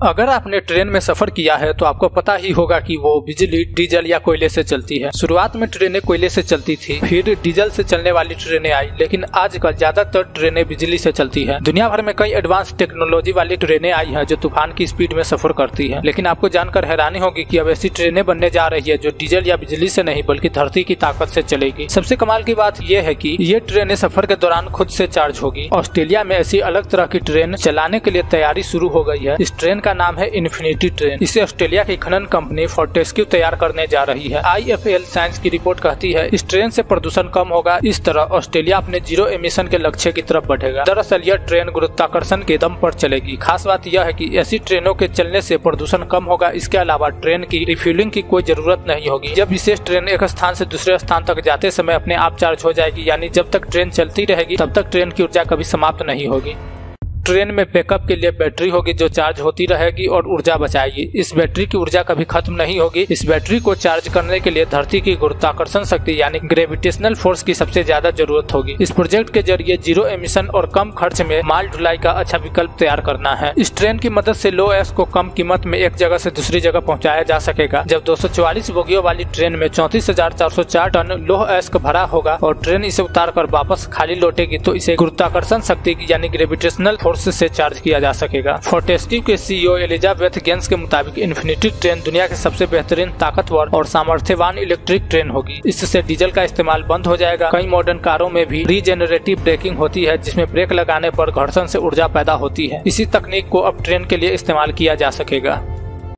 अगर आपने ट्रेन में सफर किया है तो आपको पता ही होगा कि वो बिजली, डीजल या कोयले से चलती है। शुरुआत में ट्रेनें कोयले से चलती थी, फिर डीजल से चलने वाली ट्रेनें आई, लेकिन आजकल ज्यादातर ट्रेनें बिजली से चलती है। दुनिया भर में कई एडवांस टेक्नोलॉजी वाली ट्रेनें आई हैं जो तूफान की स्पीड में सफर करती है। लेकिन आपको जानकर हैरानी होगी कि अब ऐसी ट्रेनें बनने जा रही है जो डीजल या बिजली से नहीं बल्कि धरती की ताकत से चलेगी। सबसे कमाल की बात यह है कि ये ट्रेनें सफर के दौरान खुद से चार्ज होगी। ऑस्ट्रेलिया में ऐसी अलग तरह की ट्रेन चलाने के लिए तैयारी शुरू हो गई है। इस ट्रेन का नाम है इन्फिनिटी ट्रेन। इसे ऑस्ट्रेलिया की खनन कंपनी फोर्टेस्क्यू तैयार करने जा रही है। IFL साइंस की रिपोर्ट कहती है इस ट्रेन से प्रदूषण कम होगा। इस तरह ऑस्ट्रेलिया अपने जीरो एमिशन के लक्ष्य की तरफ बढ़ेगा। दरअसल यह ट्रेन गुरुत्वाकर्षण के दम पर चलेगी। खास बात यह है कि ऐसी ट्रेनों के चलने से प्रदूषण कम होगा। इसके अलावा ट्रेन की रिफ्यूलिंग की कोई जरूरत नहीं होगी। जब विशेष ट्रेन एक स्थान से दूसरे स्थान तक जाते समय अपने आप चार्ज हो जाएगी, यानी जब तक ट्रेन चलती रहेगी तब तक ट्रेन की ऊर्जा कभी समाप्त नहीं होगी। ट्रेन में बैकअप के लिए बैटरी होगी जो चार्ज होती रहेगी और ऊर्जा बचाएगी। इस बैटरी की ऊर्जा कभी खत्म नहीं होगी। इस बैटरी को चार्ज करने के लिए धरती की गुरुत्वाकर्षण शक्ति यानी ग्रेविटेशनल फोर्स की सबसे ज्यादा जरूरत होगी। इस प्रोजेक्ट के जरिए जीरो एमिशन और कम खर्च में माल ढुलाई का अच्छा विकल्प तैयार करना है। इस ट्रेन की मदद से लौह अयस्क को कम कीमत में एक जगह से दूसरी जगह पहुँचाया जा सकेगा। जब 244 बोगियों वाली ट्रेन में 34,404 टन लौह अयस्क भरा होगा और ट्रेन इसे उतार कर वापस खाली लौटेगी तो इसे गुरुत्वाकर्षण शक्ति यानी ग्रेविटेशनल से चार्ज किया जा सकेगा। फोर्टेस्क्यू के CEO एलिजाबेथ गेंस के मुताबिक इन्फिनिटी ट्रेन दुनिया के सबसे बेहतरीन, ताकतवर और सामर्थ्यवान इलेक्ट्रिक ट्रेन होगी। इससे डीजल का इस्तेमाल बंद हो जाएगा। कई मॉडर्न कारों में भी रीजेनरेटिव ब्रेकिंग होती है जिसमें ब्रेक लगाने पर घर्षण से ऊर्जा पैदा होती है। इसी तकनीक को अब ट्रेन के लिए इस्तेमाल किया जा सकेगा।